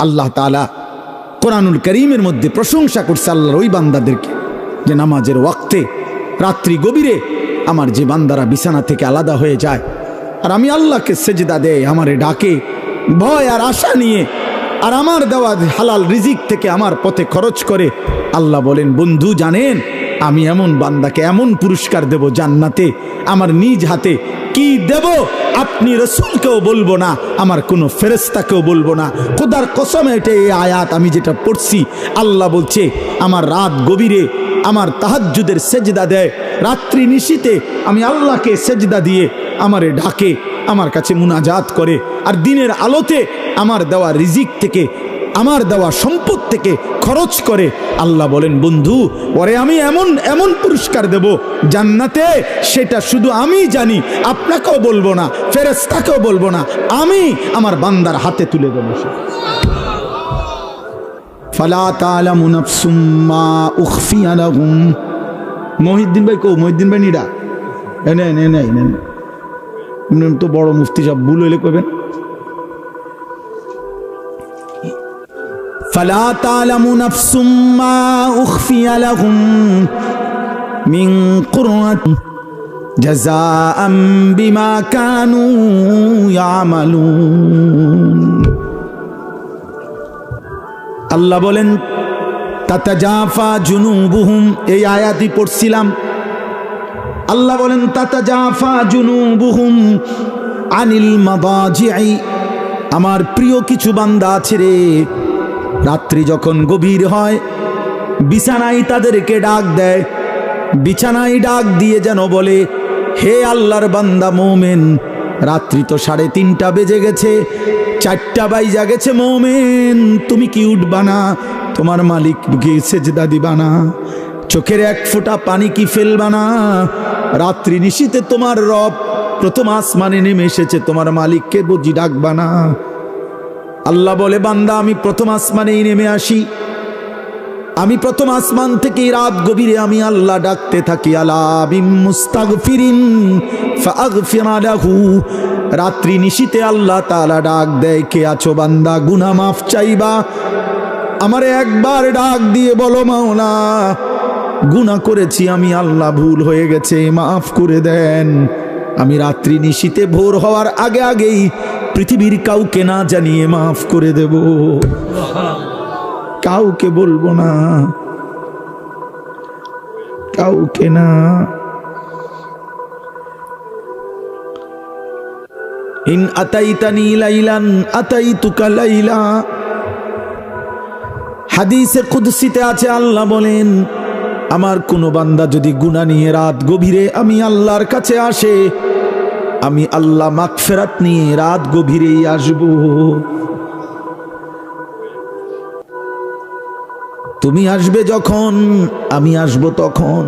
আল্লাহ তাআলা কোরআনুল কারীমের মধ্যে প্রশংসা করছে আল্লাহর ওই বান্দাদেরকে যে নামাজের ওয়াক্তে রাত্রি গভীরে আমার যে বান্দারা বিছানা থেকে আলাদা হয়ে যায় আর আমি আল্লাহকে সেজদা দেয়, আমারে ডাকে ভয় আর আশা নিয়ে, আর আমার দেওয়া হালাল রিজিক থেকে আমার পথে খরচ করে, আল্লাহ বলেন বন্ধু জানেন আমি এমন বান্দাকে এমন পুরস্কার দেব জান্নাতে, আমার নিজ হাতে কি দেব আপনি রাসূলকেও বলবো না, আমার কোনো ফেরেশতাকেও বলবো না। খোদার কসমে এটা এই আয়াত আমি যেটা পড়ছি, আল্লাহ বলছে আমার রাত গভীরে আমার তাহাজ্জুদের সেজদা দেয়, রাত্রি নিশীতে আমি আল্লাহকে সেজদা দিয়ে আমারে ডাকে, আমার কাছে মুনাজাত করে, আর দিনের আলোতে আমার দেওয়া রিজিক থেকে আমার দেওয়া সম্পদ থেকে খরচ করে। আল্লাহ বলেন বন্ধু ওরে আমি এমন এমন পুরস্কার দেব জান্নাতে, সেটা শুধু আমি জানি, আপনাকেও বলবো না, ফেরেশতাকেও বলবো না, আমি আমার বান্দার হাতে তুলে দেবো। ফালা তা'লামু নাফসুম মা উখফিয়া লাহুম। মহিউদ্দিন ভাই কো, মহিউদ্দিন ভাই নিডা এনে তো বড় মুফতি সাহেব ভুল হইলে কইবেন। ফালা তা'লামু নাফসুম মা উখফিয়া লাহুম মিন কুররাতি জাযাআম বিমা কানু ইয়ামালুন। আল্লাহ বলেন তাতাজাফা জুনুবুহুম, এই আয়াতই পড়ছিলাম। আল্লাহ বলেন তাতাজাফা জুনুবুহুম আনিল মাদাজি'i, আমার প্রিয় কিছু বান্দা আছে রে, রাত্রি যখন গভীর হয় বিছানায় তাদেরকে ডাক দেয়, বিছানায় ডাক দিয়ে যেন বলে হে আল্লাহর বান্দা মোমেন, রাত্রি তো 3:30 বেজে গেছে, 4টা বাইজা গেছে, মোমেন তুমি কি উঠবা না, তোমার মালিককে সেজদা দিবা না, চোখের এক ফোঁটা পানি কি ফেলবা না, রাত্রি নিশীতে তোমার রব প্রথম আসমানে নেমে এসেছে, তোমার মালিককে বুঝি ডাকবা না। আল্লাহ বলে বান্দা আমি প্রথম আসমানেই নেমে আসি, আমি প্রথম আসমান থেকে রাত গভীরে আমি আল্লাহ ডাকতে থাকি, আলা বিম মুস্তাগফিরিন ফাগফির লাহু, রাত্রি নিশীতে আল্লাহ তাআলা ডাক দেয় কে আছো বান্দা গুনাহ মাফ চাইবা, আমারে একবার ডাক দিয়ে বলো মাওলা গুনাহ করেছি আমি আল্লাহ, ভুল হয়ে গেছে মাফ করে দেন। আমি রাত্রি নিশীতে ভোর হওয়ার আগে আগেই পৃথিবীর কাউকে না জানিয়ে মাফ করে দেব, কাউকে বলবো না, কাউকে না। ইন আতাইতানি লাইলান আতাইতুকা লাইলা, হাদিসে কুদসিতে আছে আল্লাহ বলেন আমার কোন বান্দা যদি গুনাহ নিয়ে রাত গভীরে আমি আল্লাহর কাছে আসে, আমি আল্লাহ মাগফিরাত নিয়ে রাত গভীরেই আসব। তুমি আসবে যখন আমি আসব তখন।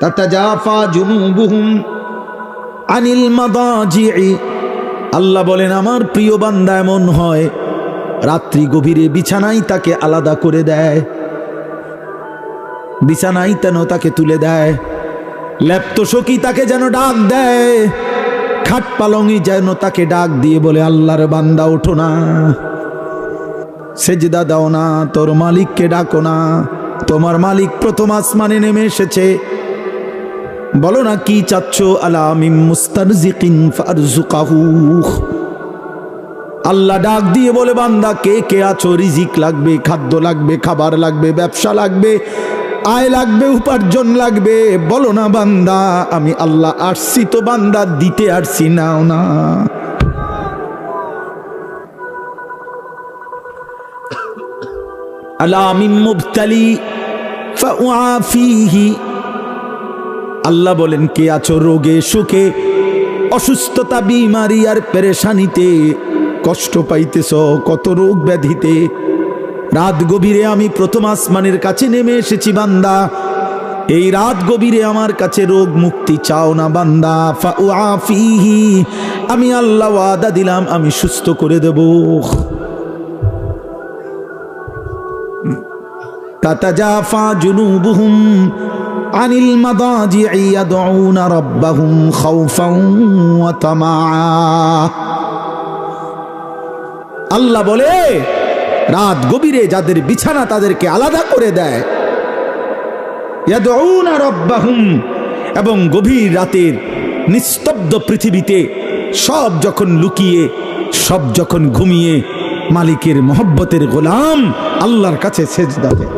তাতাজাফা জুনুবুহুম আনিল মাদাজি'i, আল্লাহ বলেন আমার প্রিয় বান্দা এমন হয় রাত্রি গভীরে বিছানায় তাকে আলাদা করে দেয়, বিছানায় যেন তাকে তুলে দেয়, লেপ্তশোকী তাকে যেন ডাক দেয়, খাট পালঙ্গি যেন তাকে ডাক দিয়ে বলে আল্লাহর বান্দা ওঠো না, সেজদা দাও না, তোর মালিককে ডাকো না, তোমার মালিক প্রথম আসমানে নেমে এসেছে, বলো না কি চাচ্ছ, আলা মিন মুস্তারজিকিন ফারজুকাহু। আল্লাহ ডাক দিয়ে বলে বান্দা কে কে আছো, রিজিক লাগবে, খাদ্য লাগবে, খাবার লাগবে, ব্যবসা লাগবে, আয় লাগবে, উপার্জন লাগবে, বলো না বান্দা আমি আল্লাহ আসছি তো বান্দা দিতে আসছি, নাও না। আলা মিন মুবতালি ফাউআফিহি, আল্লাহ বলেন কে আছো রোগে সুখে, অসুস্থতা বিমারি আর পেরেশানিতে কষ্ট পাইতেছ, কত রোগ ব্যাধিতে, রাত গভীরে আমি প্রথম আসমানের কাছে নেমে এসেছি বান্দা, এই রাত গভীরে আমার কাছে রোগ মুক্তি চাও না বান্দা, ফাউআফিহি, আমি আল্লাহ ওয়াদা দিলাম আমি সুস্থ করে দেব। তাতাজাফা জুনুবুহুম আনিল মাদাজি'i ইয়াদউনা রাব্বাহুম খাউফান ওয়া তামাআ, আল্লাহ বলে রাত গভীরে যাদের বিছানা তাদেরকে আলাদা করে দেয়, ইয়াদউনা রাব্বাহুম, এবং গভীর রাতের নিস্তব্ধ পৃথিবীতে সব যখন লুকিয়ে, সব যখন ঘুমিয়ে মালিকের মহব্বতের গোলাম আল্লাহর কাছে সেজদা দেয়।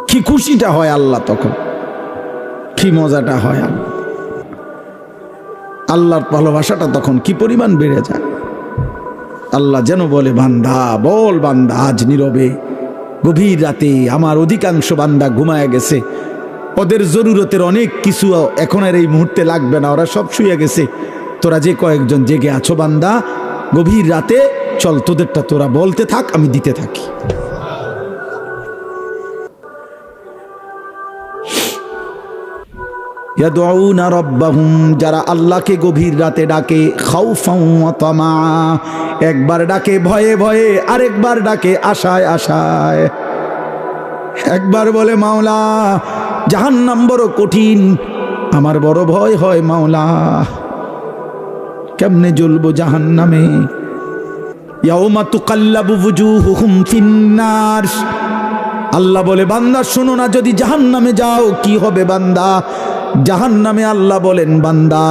কি খুশিটা হয় আল্লাহ তখন, কি মজাটা হয় আল্লাহর ভালোবাসাটা তখন কি পরিমাণ বেড়ে যায়। আল্লাহ যেন বলে, বান্দা বল, বান্দা আজ নীরবে গভীর রাতে আমার অধিকাংশ বান্দা ঘুমায় গেছে, ওদের জরুরতের অনেক কিছু এখন আর এই মুহূর্তে লাগবে না, ওরা সব শুয়ে গেছে, তোরা যে কয়েকজন জেগে আছো বান্দা, গভীর রাতে চল তোদেরটা তোরা বলতে থাক, আমি দিতে থাকি। ইয়াদউনা রাব্বাহুম, যারা আল্লাহকে গভীর রাতে ডাকে, খাউফান ওয়া তামা, একবার ডাকে ভয়ে ভয়ে, আরেকবার ডাকে আশায় আশায়। একবার বলে মাওলা জাহান্নাম বড় কঠিন, আমার বড় ভয় হয় মাওলা, কেমনে জ্বলবো জাহান্নামে। ইয়াউমা তুকাল্লাবু ওয়ুজুহুহুম ফিন্নার, আল্লাহ বলে বান্দা শোনো না, যদি জাহান্নামে যাও কি হবে বান্দা। জাহান্নামে আল্লাহ বলেন, বান্দা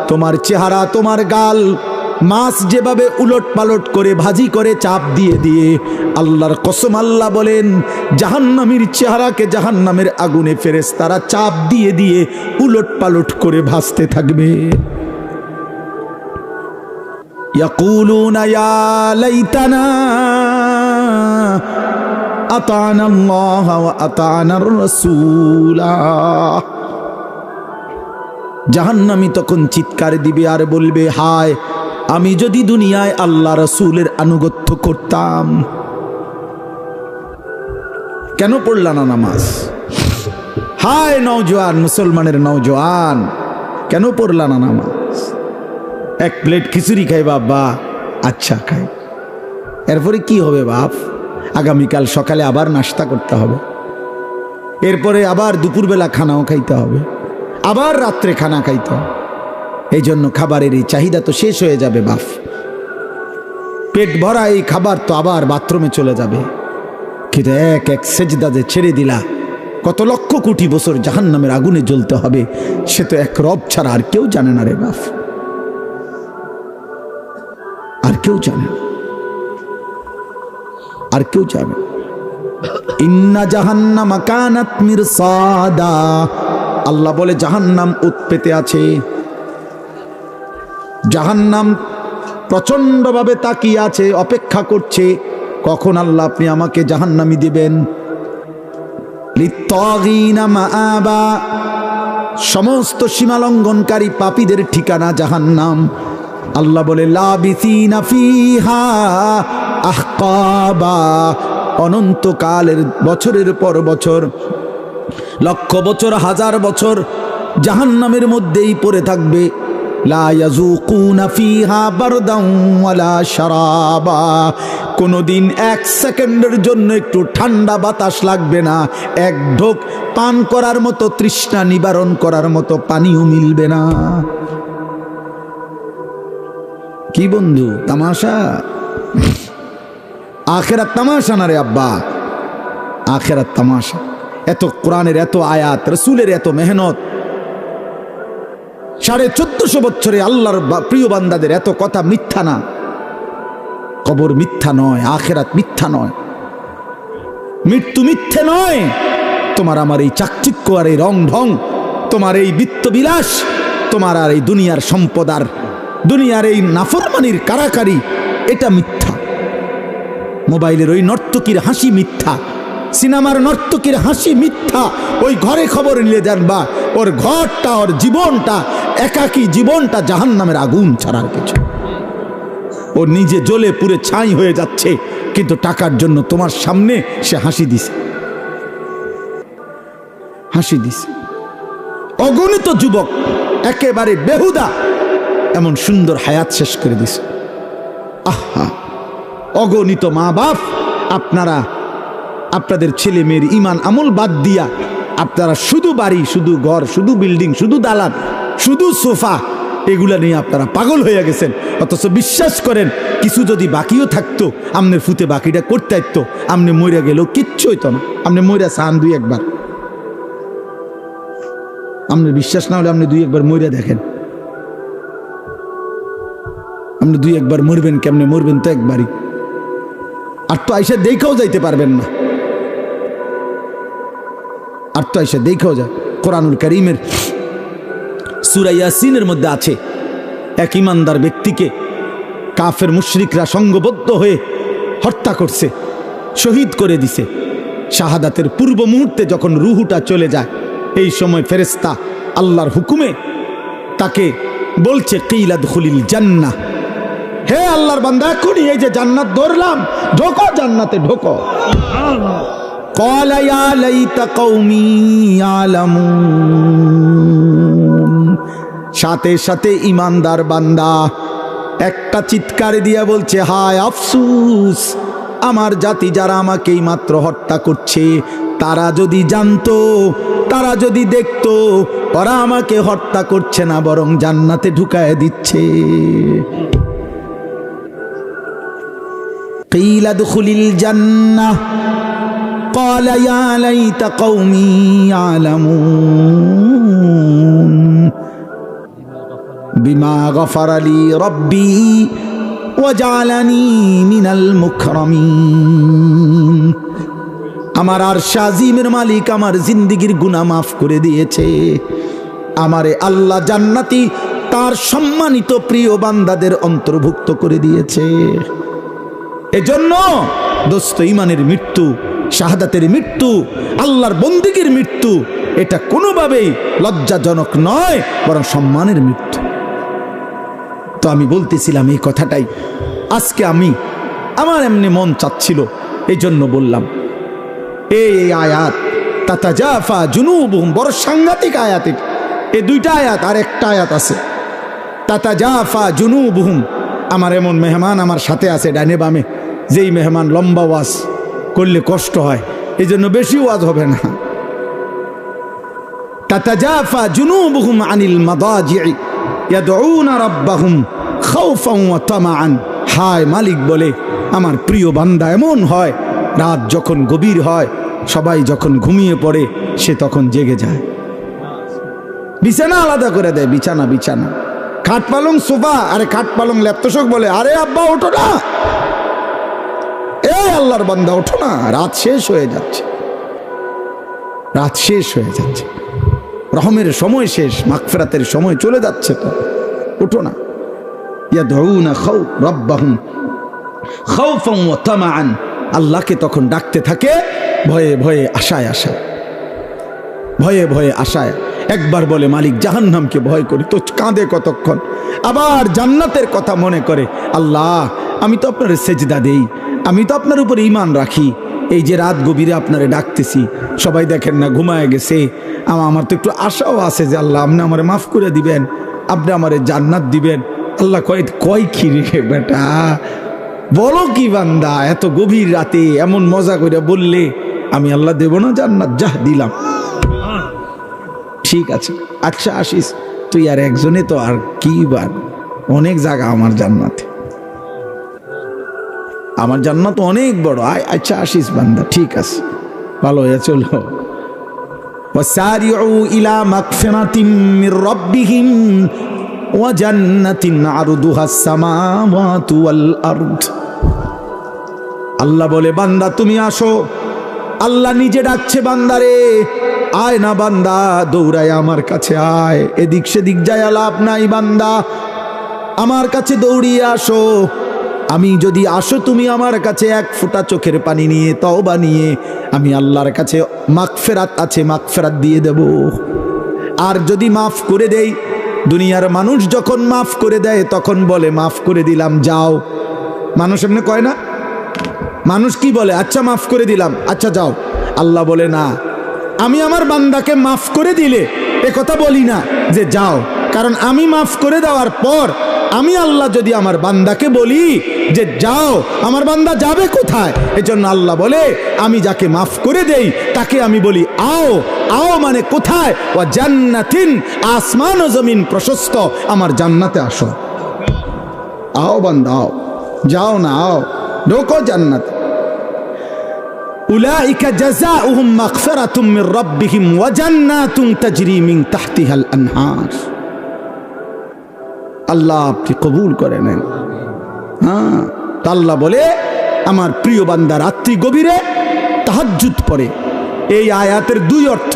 তোমার চেহারা, তোমার গাল মাছ যেভাবে উলট পালট করে ভাজি করে চাপ দিয়ে দিয়ে, আল্লাহর কসম আল্লাহ বলেন জাহান্নামীর চেহারাকে জাহান্নামের আগুনে ফেরেশতারা চাপ দিয়ে দিয়ে উলট পালট করে ভাজতে থাকবে। ইয়াকুলুনা ইয়া লাইতানা আতানা আল্লাহ ওয়া আতানার রাসূলা, জাহান্নামী তখন চিৎকার দিবে আর বলবে, হায় আমি যদি দুনিয়ায় আল্লাহ রাসূলের আনুগত্য করতাম। কেন পড়লা না নামাজ? হায় নওজোয়ান, মুসলমানের নওজোয়ান, কেন পড়লা না নামাজ? এক প্লেট খিচুড়ি খাই বাবা, আচ্ছা খাই, এরপরে কি হবে বাপ? আগামীকাল সকালে আবার নাস্তা করতে হবে, এরপরে আবার দুপুরবেলা খানাও খাইতে হবে, আবার রাত্রে খানা খাইতে হবে। এই জন্য খাবারের এই চাহিদা তো শেষ হয়ে যাবে বাপ, পেট ভরা এই খাবার তো আবার বাথরুমে চলে যাবে। কিন্তু এক এক সেজদা যে ছেড়ে দিলা, কত লক্ষ কোটি বছর জাহান্নামের আগুনে জ্বলতে হবে, সে তো এক রব ছাড়া আর কেউ জানে না রে বাপ, আর কেউ জানে, আর কেউ জানে। ইন্না জাহান্নামা কানাত মিরসাদা, আল্লাহ বলে জাহান্নাম উৎপেতে আছে, জাহান্নাম প্রচন্ডভাবে তাকিয়ে আছে, অপেক্ষা করছে কখন আল্লাহ আপনি আমাকে জাহান্নামী দিবেন। লিত্তাগিনা মাআবা, সমস্ত সীমালঙ্ঘনকারী পাপীদের ঠিকানা জাহান্নাম। আল্লাহ বলে লাবিসিনা ফিহা আহকাবা, অনন্তকালের বছরের পর বছর, লক্ষ বছর, হাজার বছর জাহান্নামের মধ্যেই পড়ে থাকবে। লা ইয়াযুকুনা ফিহা বারদান ওয়ালা শারাবা, কোনদিন এক সেকেন্ডের জন্য একটু ঠান্ডা বাতাস লাগবে না, এক ঢোক পান করার মতো, তৃষ্ণা নিবারণ করার মতো পানিও মিলবে না। কি বন্ধু তামাশা? আখেরাত তামাশা না রে আব্বা, আখেরাত তামাশা। এত কোরআনের এত আয়াত, রাসূলের এত মেহনত, 1450 বছরে আল্লাহর প্রিয় বান্দাদের এত কথা মিথ্যা না। কবর মিথ্যা নয়, আখেরাত মিথ্যা নয়, মৃত্যু মিথ্যে নয়। তোমার আমার এই চাকচিক্য আর এই রং ঢং, তোমার এই বিত্তবিলাস, তোমার আর এই দুনিয়ার সম্পদ আর দুনিয়ার এই নাফরমানির কারাকারি, এটা মিথ্যা। মোবাইলের ওই নর্তকীর হাসি মিথ্যা, সিনেমার নর্তকীর হাসি মিথ্যা। ওই ঘরে খবর নিয়ে জানবা ওর ঘরটা, ওর জীবনটা, একাকী জীবনটা জাহান্নামের আগুন ছাড়ার কিছু। ও নিজে জ্বলে পুড়ে ছাই হয়ে যাচ্ছে, কিন্তু টাকার জন্য তোমার সামনে সে হাসি দিছে, হাসি দিছে। অগণিত যুবক একেবারে বেহুদা এমন সুন্দর হায়াত শেষ করে দিছে। আহা, অগণিত মা বাপ, আপনারা আপনাদের ছেলে মেয়ের ইমান আমল বাদ দিয়া আপনারা শুধু বাড়ি, শুধু ঘর, শুধু বিল্ডিং, শুধু দালান, শুধু সোফা, এগুলা নিয়ে আপনারা পাগল হয়ে গেছেন। অথচ বিশ্বাস করেন কিছু যদি বাকিও থাকতো আমনের ফুতে বাকিটা করতে আসতো, আমনে মইরা গেলেও কিচ্ছু হইতো না। আপনি মইরা চান দুই একবার, আপনার বিশ্বাস না হলে আপনি দুই একবার মইরা দেখেন। আপনি দুই একবার মরবেন, কেমনে মরবেন তো একবারই, আর তো আইসা দেখাও যাইতে পারবেন না, আর তো আইসা দেখাও যায়। কোরআনুল কারীমের সূরা ইয়াসিনের মধ্যে আছে, এক ইমানদার ব্যক্তিকে কাফের মুশরিকরা সংঘবদ্ধ হয়ে হত্যা করছে, শহীদ করে দিছে। শাহাদাতের পূর্ব মুহূর্তে যখন রুহুটা চলে যায়, এই সময় ফেরেশতা আল্লাহর হুকুমে তাকে বলছে কিলা দুখুলিল জান্নাহ, হে আল্লাহর বান্দা এখনই এই যে জান্নাত ধরলাম, ঢোকো জান্নাতে ঢোকো। ক্বালা ইয়া লাইতা কওমি ইয়ালামুন, সাথে সাথে ইমানদার বান্দা একটা চিৎকার দিয়া বলছে, হায় আফসুস, আমার জাতি যারা আমাকে মাত্র হত্যা করছে, তারা যদি জানতো, তারা যদি দেখতো, ওরা আমাকে হত্যা করছে না, বরং জান্নাতে ঢুকায় দিচ্ছে। কিলা দুখুলিল জান্নাহ ক্বালা ইয়া লাইতা কওমি ইয়ালামুন বিমা গফারা লি রাব্বি ওয়া জাআলানি মিনাল মুকরামিন। আমার আরশ আজিমের মালিক আমার জিন্দেগির গুনাহ মাফ করে দিয়েছে, আমারে আল্লাহ জান্নাতি তার সম্মানিত প্রিয় বান্দাদের অন্তর্ভুক্ত করে দিয়েছে। এজন্য দোস্ত, ইমানের মৃত্যু, শাহাদাতের মৃত্যু, আল্লাহর বন্দেগীর মৃত্যু, এটা কোনোভাবেই লজ্জাজনক নয়, বরং সম্মানের মৃত্যু। তো আমি বলতেছিলাম এই কথাটাই, আজকে আমার এমনি মন চাচ্ছিল, এই জন্য বললাম। এই আয়াত তাতাজাফা জুনুবুহুম, বড় সাংঘাতিক আয়াত। এই দুইটা আয়াত, আর একটা আয়াত আছে তাতাজাফা জুনুবুহুম। আমার এমন মেহমান আমার সাথে আছে ডানে বামে, যেই মেহমান লম্বা ওয়াজ করলে কষ্ট হয়, এই জন্য বেশি ওয়াজ হবে না। তাতাজাফা জুনুবুহুম আনিল মাদাজি'i ইয়াদউনা রাব্বাহুম খাউফান ওয়া তামাআন। হায় মালিক বলে, আমার প্রিয় বান্দা এমন হয়, রাত যখন গভীর হয়, সবাই যখন ঘুমিয়ে পড়ে, সে তখন জেগে যায়, বিছানা আলাদা করে দেয়, বিছানা বিছানা, খাট পালং সোফা, আরে খাট পালং ল্যাপতোষক বলে, আরে আব্বা ওঠো না, এই আল্লাহর বান্দা ওঠো না, রাত শেষ হয়ে যাচ্ছে, রাত শেষ হয়ে যাচ্ছে, রহমের সময় শেষ, মাগফিরাতের সময় চলে যাচ্ছে, তো ওঠো না। ইয়াদউনা রাব্বাহুম খাউফান ওয়া তামাআন, আল্লাহকে তখন ডাকতে থাকে ভয়ে ভয়ে, আশায় আশায়, ভয়ে ভয়ে আশায়। একবার বলে মালিক জাহান্নামকে ভয় করি, তো কাঁদে কতক্ষণ, আবার জান্নাতের কথা মনে করে, আল্লাহ আমি তো আপনার সেজদা দেই, আমি তো আপনার উপর ঈমান রাখি, এই যে রাত গভীরে আপনারে ডাকতেছি, সবাই দেখেন না ঘুমায় গেছে, আমার তো একটু আশাও আছে যে আল্লাহ আপনি আমারে মাফ করে দিবেন, আপনি আমারে জান্নাত দিবেন। আল্লাহ কয় কি রে বেটা, বলো কি বান্দা, এত গভীর রাতে এমন মজা করে বললে আমি আল্লাহ দেব না জান্নাত? যা দিলাম, ঠিক আছে, আচ্ছা আসিস তুই, আর একজনে তো আর কি, বার অনেক জায়গা আমার জান্নাতে, আমার জান্নাত অনেক বড়, আচ্ছা আসিস বান্দা, ঠিক আছে, ভালো হয়ে চলো। ওয়াসারিউ ইলা মাগফিরাতিম মির রাব্বিহিম ওয়া জান্নাতিন আরদুহাস সামাওয়াতু ওয়াল আরদ। আল্লাহ বলে, বান্দা তুমি আসো, আল্লাহ নিজে ডাকছে বান্দারে, আয় না বান্দা, দৌড়ায় আমার কাছে আয়, এদিক সেদিক যায় লাভ নাই বান্দা, আমার কাছে দৌড়িয়ে আসো। আমি যদি আসো তুমি আমার কাছে এক ফোঁটা চোখের পানি নিয়ে, তওবা নিয়ে, আমি আল্লাহর কাছে মাগফিরাত আছে, মাগফিরাত দিয়ে দেব। আর যদি মাফ করে দেই, দুনিয়ার মানুষ যখন মাফ করে দেয় তখন বলে মাফ করে দিলাম যাও, মানুষ এমনি কয় না, মানুষ কি বলে, আচ্ছা মাফ করে দিলাম, আচ্ছা যাও। আল্লাহ বলে না, আমি আমার বান্দাকে মাফ করে দিলে এ কথা বলি না যে যাও, কারণ আমি মাফ করে দেওয়ার পর আমি আল্লাহ যদি আমার বান্দাকে বলি যে যাও, আমার বান্দা যাবে কোথায়? এজন্য আল্লাহ বলে আমি যাকে মাফ করে দেই তাকে আমি বলি আও। আও মানে কোথায়? ওয়া জান্নাতিন, আসমান ও জমিন প্রশস্ত, আমার জান্নাতে আসো। আও বান্দা আও, যাও না, আও, ঢোকো জান্নাতে। উলাইকা জাযাউহুম মাগফিরাতুম মির রাব্বিহিম ওয়া জান্নাতুন তাজরি মিন তাহতিহাল আনহার। আল্লাহ আপনি কবুল করে নেন। হ্যাঁ, আল্লাহ বলে আমার প্রিয় বান্দা রাত্রি গভীরে তাহাজ্জুদ পড়ে। এই আয়াতের দুই অর্থ।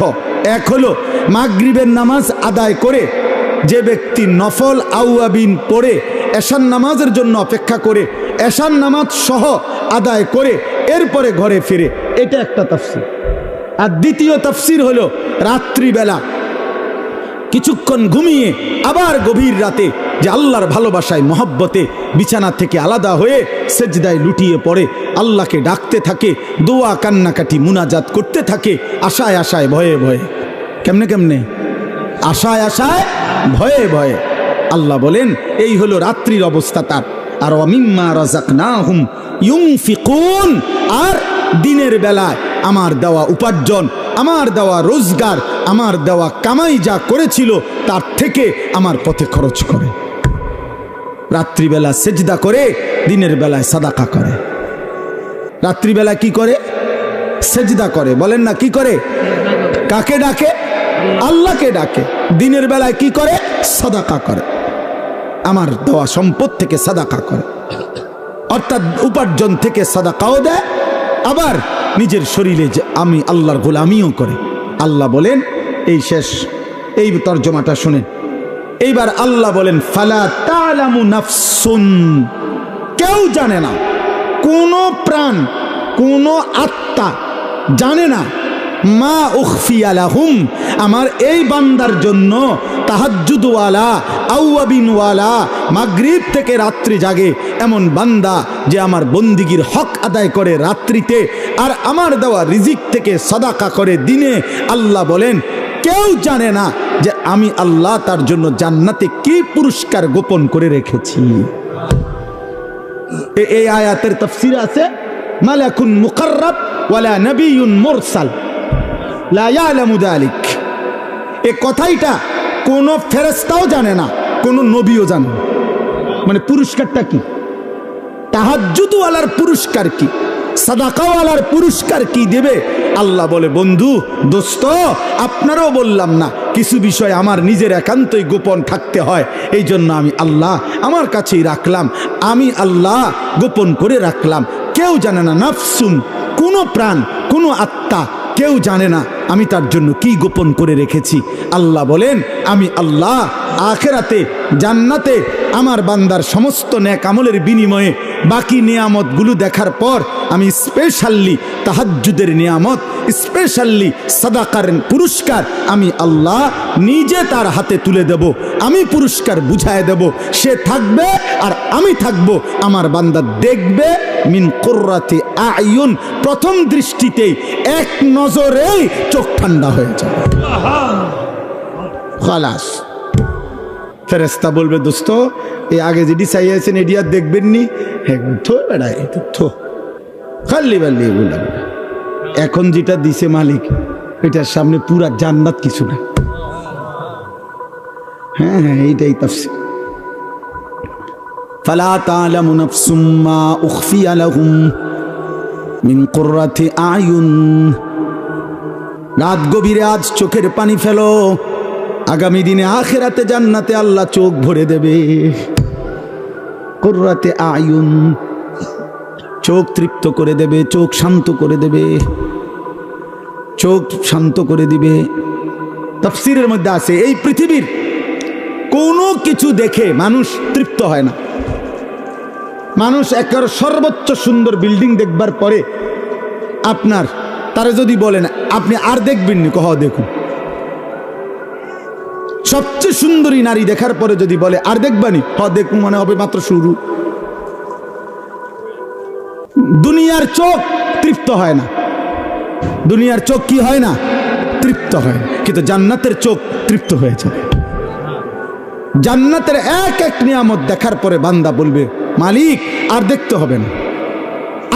এক হলো মাগরিবের নামাজ আদায় করে যে ব্যক্তি নফল আওয়াবিন পড়ে এশার নামাজের জন্য অপেক্ষা করে এশার নামাজ সহ আদায় করে এরপরে ঘরে ফিরে, এটা একটা তাফসীর। আর দ্বিতীয় তাফসীর হলো রাত্রিবেলা কিছুক্ষণ ঘুমিয়ে আবার গভীর রাতে যে আল্লাহর ভালোবাসায় মহব্বতে বিছানা থেকে আলাদা হয়ে সেজদায় লুটিয়ে পড়ে, আল্লাহকে ডাকতে থাকে, দোয়া কান্নাকাটি মুনাজাত করতে থাকে, আশায় আশায় ভয়ে ভয়ে। কেমনে কেমনে? আশায় আশায় ভয়ে ভয়ে। আল্লাহ বলেন এই হলো রাত্রির অবস্থা তার। আর ওয়ামিম্মা রাযাকনাহুম ইউনফিকুন, আর দিনের বেলায় আমার দেওয়া উপার্জন, আমার দেওয়া রোজগার, আমার দেওয়া কামাই যা করেছিল তার থেকে আমার পথে খরচ করে। রাত্রিবেলা সেজদা করে, দিনের বেলায় সাদাকা করে। রাত্রিবেলা কি করে? সেজদা করে। বলেন না কি করে? কাকে ডাকে? আল্লাহকে ডাকে। দিনের বেলায় কি করে? সাদাকা করে, আমার দেওয়া সম্পদ থেকে সাদাকা করে, অর্থাৎ উপার্জন থেকে সাদাকাও দেয়, আবার নিজের শরীরে যে আমি আল্লাহর গোলামিও করে। আল্লাহ বলেন এই শেষ, এই তর্জমাটা শুনেন। এইবার আল্লাহ বলেন ফালা তা'লামু নাফসুন, কেউ জানে না, কোন প্রাণ, কোন আত্মা জানে না, মা উখফিয়া লাহুম, আমার এই বান্দার জন্য তাহাজ্জুদওয়ালা আওয়াবিনওয়ালা মাগরিব থেকে রাত্রি জাগে এমন বান্দা যে আমার বন্দিগির হক আদায় করে রাত্রিতে আর আমার দেওয়া রিজিক থেকে সাদাকা করে দিনে। আল্লাহ বলেন কেউ জানে না যে আমি আল্লাহ তার জন্য জান্নাতে কি পুরস্কার গোপন করে রেখেছি। এই আয়াতের তাফসীর আছে মালাকুন মুকাররাব ওয়ালা নবিয়্যুন মুরসাল লা ইয়ালামু যালিক। এই কথাইটা কোন ফেরেশতাও জানে না, কোন নবীও জানে না। মানে পুরস্কারটা কি? তাহাজ্জুদওয়ালার পুরস্কার কি? সাদাকাওয়ালার পুরস্কার কি দেবে? আল্লাহ বলে বন্ধু, দোস্ত, আপনারাও বললাম না কিছু বিষয় আমার নিজের একান্তই গোপন থাকতে হয়, এই জন্য আমি আল্লাহ আমার কাছেই রাখলাম, আমি আল্লাহ গোপন করে রাখলাম। কেউ জানে না, নাফসুন, কোনো প্রাণ, কোনো আত্মা, কেউ জানে না আমি তার জন্য কি গোপন করে রেখেছি। আল্লাহ বলেন আমি আল্লাহ আখিরাতে জান্নাতে আমার বান্দার সমস্ত নেক আমলের বিনিময়ে বাকি নিয়ামতগুলো দেখার পর আমি স্পেশালি তাহাজ্জুদের নিয়ামত, স্পেশালি সাদাকার পুরস্কার আমি আল্লাহ নিজে তার হাতে তুলে দেব। আমি পুরস্কার বুঝায় দেব, সে থাকবে আর আমি থাকব, আমার বান্দা দেখবে মিন কুররাতি আয়ুন, প্রথম দৃষ্টিতেই এক নজরেই চোখ ঠান্ডা হয়ে যাবে। খালাস। ফেরেশতা বলবে দোস্ত এই আগে যেটি চাইয়াছেন এটি আর দেখবেন নি, খালি বালি এগুলা এখন যেটা দিছে মালিক এটার সামনে পুরা জান্নাত কিছু না। হ্যাঁ হ্যাঁ, এইটাই তাফসীর। ফালা তা'লামু নাফসুম মা উখফিয়া লাহুম মিন কুররাতি আয়ুন। রাত গভীরে আজ চোখের পানি ফেলো, আগামী দিনে আখিরাতে জান্নাতে আল্লাহ চোখ ভরে দেবে। কুররাতে আয়ুন, চোখ তৃপ্ত করে দেবে, চোখ শান্ত করে দেবে, চোখ শান্ত করে দিবে। তাফসীরের মধ্যে আছে এই পৃথিবীর কোনো কিছু দেখে মানুষ তৃপ্ত হয় না। মানুষ একের সর্বোচ্চ সুন্দর বিল্ডিং দেখবার পরে আপনার তারা যদি বলেন আপনি আর দেখবেন নি, কহ দেখুন। সবচেয়ে সুন্দরী নারী দেখার পরে যদি বলে আর দেখবানি, হ দেখুন, মনে হবে মাত্র শুরু। দুনিয়ার চোখ তৃপ্ত হয় না, দুনিয়ার চোখ কি হয় না? তৃপ্ত হয়। কিন্তু জান্নাতের চোখ তৃপ্ত হয়ে যাবে। জান্নাতের এক এক নিয়ামত দেখার পরে বান্দা বলবে, মালিক আর দেখতে হবে না,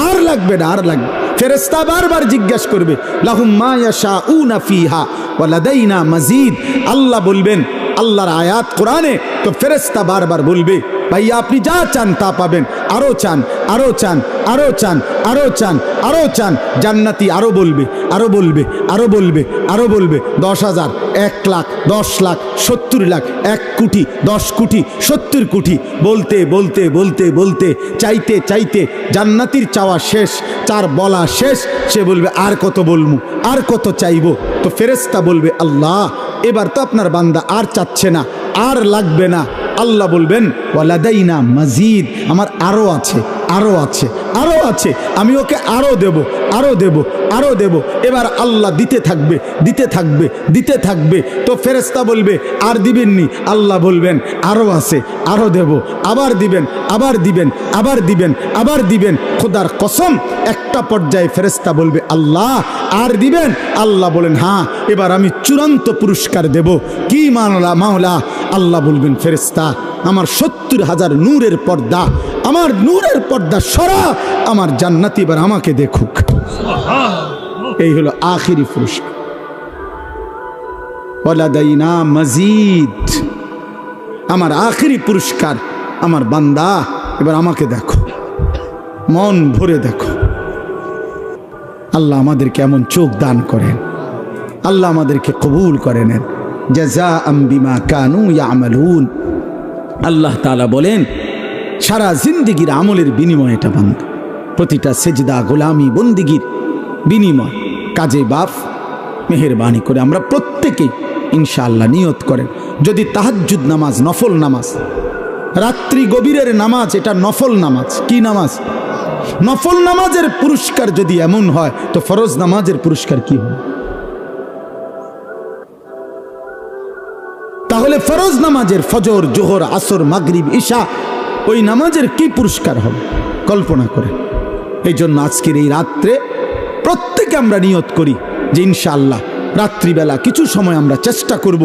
আর লাগবে না, আর লাগবে। ফেরেশতা বারবার জিজ্ঞাসা করবে, লাহুম মা ইয়াশাউনা ফিহা ওয়া লাদাইনা মাজিদ। আল্লাহ বলবেন, আল্লাহর আয়াত কোরআনে, তো ফেরেশতা বারবার বলবে, ভাইয়া আপনি যা চান তা পাবেন, আরো চান, আরো চান, আরো চান, আরো চান, আরো চান। জান্নাতি আরো বলবে, আরো বলবে, আরো বলবে, আরো বলবে, 10,000, 1 লাখ, 10 লাখ, 70 লাখ, 1 কোটি, 10 কোটি, 70 কোটি, বলতে বলতে বলতে বলতে, চাইতে চাইতে জান্নাতির চাওয়া শেষ, তার বলা শেষ। সে বলবে, আর কত বলবো, আর কত চাইবো? তো ফেরেশতা বলবে, আল্লাহ এবার তো আপনার বান্দা আর চাচ্ছে না, আর লাগবে না। আল্লাহ বলবেন, ওয়ালাদাইনা মাজিদ, আমার আরো আছে, আরো আছে, আরো আছে, আমি ওকে আরো দেব, আরো দেব, আরো দেব। এবার আল্লাহ দিতে থাকবে, দিতে থাকবে, দিতে থাকবে। তো ফেরেশতা বলবে, আর দিবেননি? আল্লাহ বলবেন, আরো আছে, আরো দেব, আবার দিবেন, আবার দিবেন, আবার দিবেন, আবার দিবেন। খোদার কসম, একটা পর্যায়ে ফেরেশতা বলবে, আল্লাহ আর দিবেন? আল্লাহ বলেন, হ্যাঁ, এবার আমি চূড়ান্ত পুরস্কার দেব। কি মাওলা? মাওলা আল্লাহ বলবেন, ফেরেশতা আমার 70,000 নূরের পর্দা, আমার নূরের পর্দা সরা, আমার জান্নাতি এবার আমাকে দেখুক। এই হলো আখিরি পুরস্কার, ওয়ালাদাইনা মাজিদ। আমার আখিরি পুরস্কার, আমার বান্দা এবার আমাকে দেখো, মন ভরে দেখো। আল্লাহ আমাদেরকে এমন চোখ দান করেন, আল্লাহ আমাদেরকে কবুল করে নেন। জাযাআম বিমা কানু ইয়ামালুন। আল্লাহ তাআলা বলেন, সারা জিন্দেগির আমলের বিনিময় এটা বান্দা, প্রতিটা সেজদা, গোলামি, বন্দিগির বিনিময়। কাজে বাপ মেহেরবানি করে আমরা প্রত্যেকেই ইনশাআল্লাহ নিয়ত করেন, যদি তাহাজ্জুদ নামাজ, নফল নামাজ, রাত্রি গভীরের নামাজ, এটা নফল নামাজ। কি নামাজ? নফল নামাজের পুরস্কার যদি এমন হয়, তো ফরজ নামাজের পুরস্কার কি হবে? তাহলে ফরজ নামাজের, ফজর, জোহর, আসর, মাগরিব, ইশা, ওই নামাজের কি পুরস্কার হবে কল্পনা করে। এই জন্য আজকের এই রাত্রে প্রত্যেকে আমরা নিয়ত করি যে ইনশাআল্লাহ রাত্রিবেলা কিছু সময় আমরা চেষ্টা করব,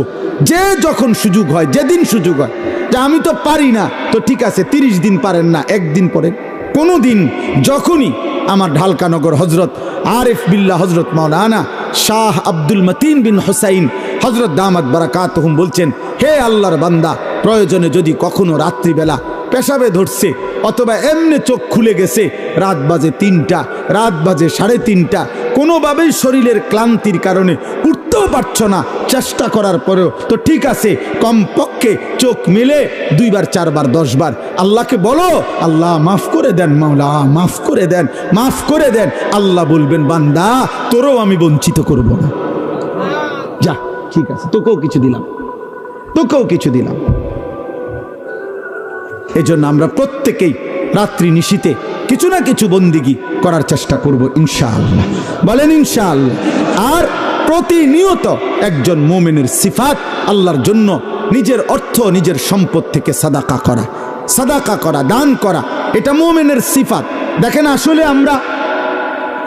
যে যখন সুযোগ হয়, যেদিন সুযোগ হয়, যে আমি তো পারি না, তো ঠিক আছে 30 দিন পারেন না, একদিন পরে, কোনো দিন যখনই। আমার ঢালকানগর হজরত আরিফ বিল্লাহ হজরত মাওলানা শাহ আব্দুল মতিন বিন হোসাইন হজরত দামাত বারাকাতুহুম বলছেন, হে আল্লাহর বান্দা, প্রয়োজনে যদি কখনো রাত্রিবেলা পেশাবে ধরছে অথবা এমনি চোখ খুলে গেছে, রাত বাজে 3টা, রাত বাজে 3:30, কোনোভাবেই শরীরের ক্লান্তির কারণে উঠতেও পারছ না, চেষ্টা করার পরেও, তো ঠিক আছে, কমপক্ষে চোখ মেলে 2 বার, 4 বার, 10 বার আল্লাহকে বলো, আল্লাহ মাফ করে দেন, মাওলা মাফ করে দেন, মাফ করে দেন। আল্লাহ বলবেন, বান্দা তোরও আমি বঞ্চিত করব না, যা ঠিক আছে, তোকেও কিছু দিলাম, তোকেও কিছু দিলাম। এজন্য আমরা প্রত্যেকেই রাত্রি নিশীতে কিছু না কিছু বন্দিগি করার চেষ্টা করব ইনশাআল্লাহ। বলেন ইনশাআল্লাহ। আর প্রতিনিয়ত একজন মুমিনের সিফাত, আল্লাহর জন্য নিজের অর্থ, নিজের সম্পদ থেকে সাদাকা করা, সাদাকা করা, দান করা, এটা মুমিনের সিফাত। দেখেন, আসলে আমরা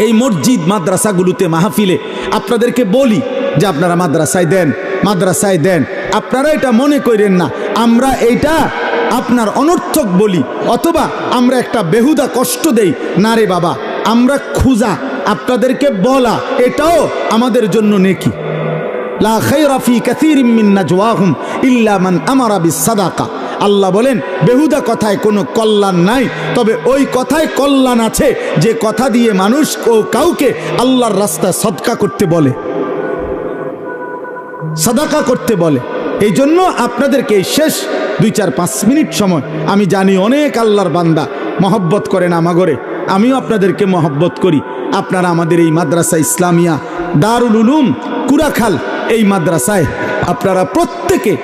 এই মসজিদ মাদ্রাসাগুলোতে মাহফিলে আপনাদেরকে বলি যে আপনারা মাদ্রাসায় দেন, মাদ্রাসায় দেন। আপনারা এটা মনে করেন না আমরা এইটা আপনার অনর্থক বলি অথবা আমরা একটা বেহুদা কষ্ট দেই, না রে বাবা, আমরা খুঁজা আপনাদেরকে বলা এটাও আমাদের জন্য নেকি। লা খায়রা ফি কাসীরিম মিন নাজওয়াহুম ইল্লা মান আমারা বিসসাদাকা। আল্লাহ বলেন, বেহুদা কথায় কোনো কল্যাণ নাই, তবে ওই কথায় কল্যাণ আছে যে কথা দিয়ে মানুষ ও কাউকে আল্লাহর রাস্তায় সদকা করতে বলে, সাদাকা করতে বলে। এই জন্য আপনাদেরকে এই শেষ 2-4-5 মিনিট সময়, আমি জানি অনেক আল্লাহর বান্দা মহব্বত করেন আমাগরে, আমিও আপনাদেরকে মহব্বত করি। আপনারা আমাদের এই মাদ্রাসা ইসলামিয়া দারুল উলুম কুরাখাল, এই মাদ্রাসায় আপনারা প্রত্যেকে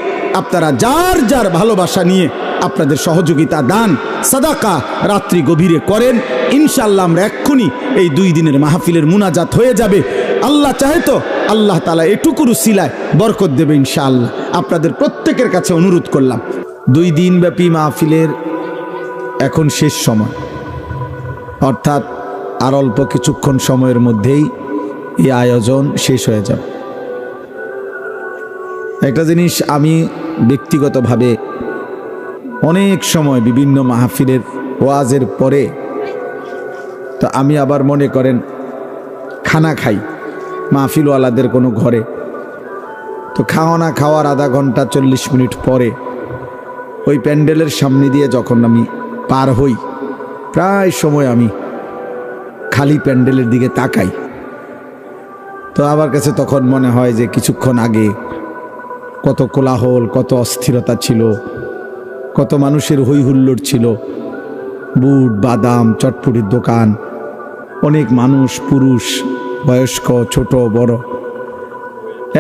আপনারা যার যার ভালোবাসা নিয়ে আপনাদের সহযোগিতা, দান, সাদাকা রাত্রি গভীরে করেন। ইনশাআল্লাহ আমরা এক্ষুনি এই 2 দিনের মাহফিলের মুনাজাত হয়ে যাবে। আল্লাহ চাহে তো আল্লাহ তাআলা এটুকুর উসিলায় বরকত দেবে ইনশাআল্লাহ। আপনাদের প্রত্যেকের কাছে অনুরোধ করলাম, 2 দিন ব্যাপী মাহফিলের এখন শেষ সময়, অর্থাৎ আর অল্প কিছুক্ষণ সময়ের মধ্যেই এই আয়োজন শেষ হয়ে যাবে। একটা জিনিস আমি ব্যক্তিগতভাবে অনেক সময় বিভিন্ন মাহফিলের ওয়াজের পরে তো আমি আবার মনে করেন খানা খাই মাহফিলওয়ালাদের কোনো ঘরে, তো খাওয়া খাওয়ার আধা ঘন্টা 40 মিনিট পরে ওই প্যান্ডেলের সামনে দিয়ে যখন আমি পার হই, প্রায় সময় আমি খালি প্যান্ডেলের দিকে তাকাই। তো আমার কাছে তখন মনে হয় যে কিছুক্ষণ আগে কত কোলাহল, কত অস্থিরতা ছিল, কত মানুষের হই হুল্লোড় ছিল, বুট বাদাম চটপটির দোকান, অনেক মানুষ, পুরুষ বয়স্ক ছোট বড়।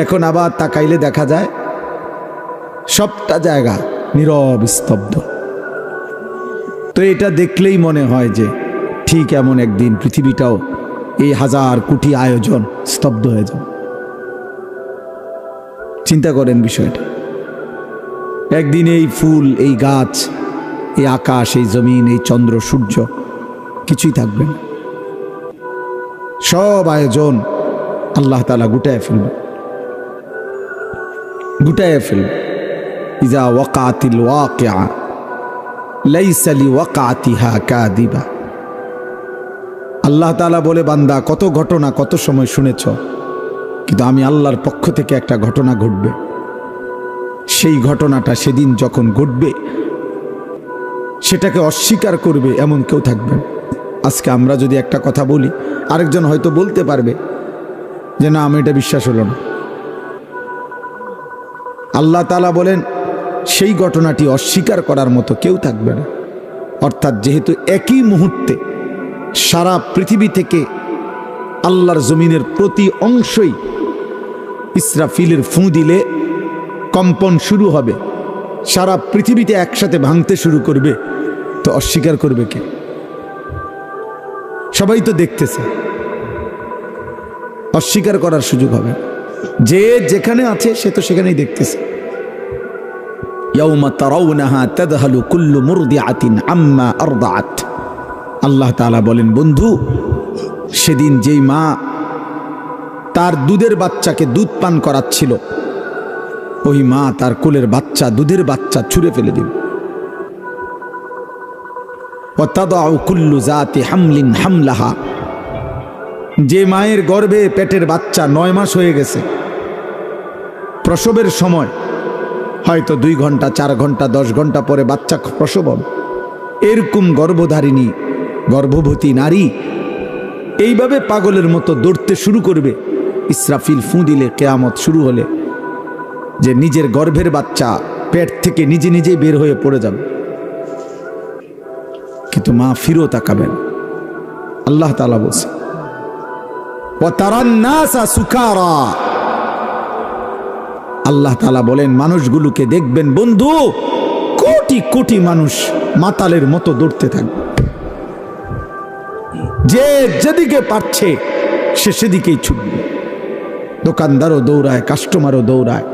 এখন আবার তাকাইলে দেখা যায় সবটা জায়গা নীরব স্তব্ধ। তো এটা দেখলেই মনে হয় যে ঠিক এমন একদিন পৃথিবীটাও এই 1000 কোটি আয়োজন স্তব্ধ হয়ে যাবে। চিন্তা করেন বিষয়টা। একদিন এই ফুল, এই গাছ, এই আকাশ, এই জমিন, এই চন্দ্র সূর্য কিছুই থাকবে না। সব আয়োজন আল্লাহ তাআলা গুটায় ফেলবে। ইজা ওয়াকাতিল ওয়াকিআ লাইসা লিওয়াকাতিহা কাযিবা। আল্লাহ তাআলা বলে, বান্দা কত ঘটনা কত সময় শুনেছ, কিন্তু আমি আল্লাহর পক্ষ থেকে একটা ঘটনা ঘটবে, সেই ঘটনাটা সেদিন যখন ঘটবে সেটাকে অস্বীকার করবে এমন কেউ থাকবে না। আজকে আমরা যদি একটা কথা বলি, আরেকজন হয়তো বলতে পারবে যে না, আমি এটা বিশ্বাস হলো না। আল্লাহ তাআলা বলেন সেই ঘটনাটি অস্বীকার করার মতো কেউ থাকবে না। অর্থাৎ যেহেতু একই মুহূর্তে সারা পৃথিবী থেকে আল্লাহর জমিনের প্রতি অংশই ইসরাফিলের ফুঁ দিলে কম্পন শুরু হবে, সারা পৃথিবীতে একসাথে ভাঙতে শুরু করবে, তো অস্বীকার করবে কে? সবাই তো দেখতেছে, অস্বীকার করার সুযোগ হবে। যে যেখানে আছে সে তো সেখানেই দেখতেছে। ইয়াউমা তারাউনাহা তাযহালু কুল্লু মুরদিআতিন আম্মা আরদাআত। আল্লাহ তাআলা বলেন, বন্ধু সেদিন যেই মা তার দুধের বাচ্চাকে দুধ পান করাচ্ছিল, ওই মা তার কোলের বাচ্চা, দুধের বাচ্চা ছুঁড়ে ফেলে দিবে। ওয়া তাদাউ কুল্লু যাতি হামলিন হামলাহা। যে মায়ের গর্ভে পেটের বাচ্চা 9 মাস হয়ে গেছে, প্রসবের সময় হয়তো 2 ঘন্টা 4 ঘন্টা 10 ঘন্টা পরে বাচ্চা প্রসব হবে, এরকম গর্ভধারিণী গর্ভবতী নারী এইভাবে পাগলের মতো দৌড়তে শুরু করবে ইসরাফিল ফুঁ দিলে, কিয়ামত শুরু হলে, যে নিজের গর্ভের বাচ্চা পেট থেকে নিজে নিজেই বের হয়ে পড়ে যাবে, কিন্তু মা ফিরেও তাকাবেন। আল্লাহ তাআলা বলছে, ওয়া তারান নাসা সুকারা। আল্লাহ তাআলা বলেন, মানুষগুলোকে দেখবেন বন্ধু, কোটি কোটি মানুষ মাতালের মতো দৌড়তে থাকবে, যে যেদিকে পারছে সে সেদিকেই ছুটবে। দোকানদারও দৌড়ায়, কাস্টমারও দৌড়ায়,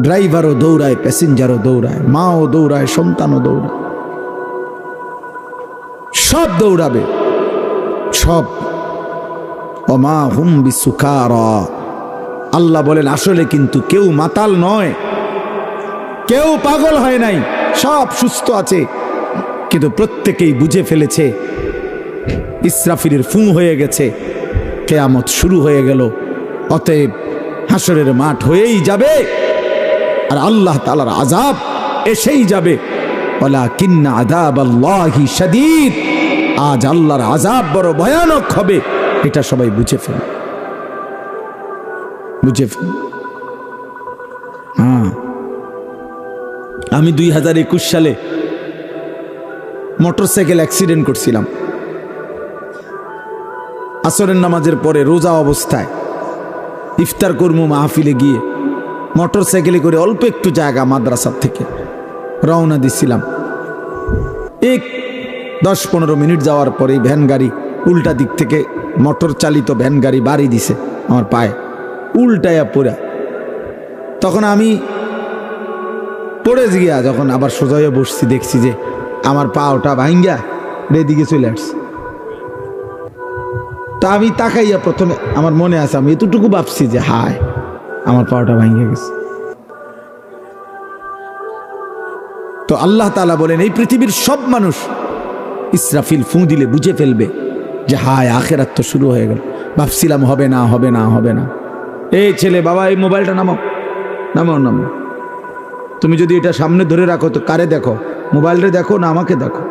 ড্রাইভারও দৌড়ায়, প্যাসেঞ্জারও দৌড়ায়, মাও দৌড়ায়, সন্তানও দৌড়ায়, সব দৌড়াবে, সব। ওমা হুম বিসুকারা। আল্লাহ বলেন, আসলে কিন্তু কেউ মাতাল নয়, কেউ পাগল হয় নাই, সব সুস্থ আছে, কিন্তু প্রত্যেকেই বুঝে ফেলেছে ইসরাফিলের ফুঁ হয়ে গেছে, কিয়ামত শুরু হয়ে গেল, অতএব হাসরের মাঠ হয়েই যাবে আর আল্লাহ তাআলার আযাব এসেই যাবে। ওয়ালাকিন্না আযাবাল্লাহি শাদীদ। আজ আল্লাহর আযাব বড় ভয়ানক হবে, এটা সবাই বুঝে ফেলে, বুঝে ফেলে। হ্যাঁ, আমি 2021 সালে মোটরসাইকেল অ্যাক্সিডেন্ট করছিলাম। আসরের নামাজের পরে রোজা অবস্থায় ইফতার কর্ম মাহফিলে গিয়ে মোটরসাইকেলে করে অল্প একটু জায়গা মাদ্রাসার থেকে রওনা দিছিলাম। 10-15 মিনিট যাওয়ার পরে ভ্যান গাড়ি উল্টা দিক থেকে মোটর চালিত ভ্যান গাড়ি বাড়ি দিছে আমার পায়ে, উল্টায়া পড়া। তখন আমি পড়ে গিয়া যখন আবার সোজা হয়ে বসছি, দেখছি যে আমার পা ওটা ভাঙ্গা এদিকে চলে আসছে। তা আমি তাকাইয়া প্রথমে আমার মনে আছে, আমি এতটুকু ভাবছি যে হায় আমার পাওটা ভাঙ্গে গেছে। তো আল্লাহ তাআলা বলেন এই পৃথিবীর সব মানুষ ইসরাফিল ফুঁ দিলে বুঝে ফেলবে যে হায় আখেরাত তো শুরু হয়ে গেল। ভাবছিলাম হবে না হবে না হবে না। এই ছেলে, বাবা এই মোবাইলটা নামাও নামাও নামাও। তুমি যদি এটা সামনে ধরে রাখো তো কারে দেখো? মোবাইলটা দেখো না আমাকে দেখো?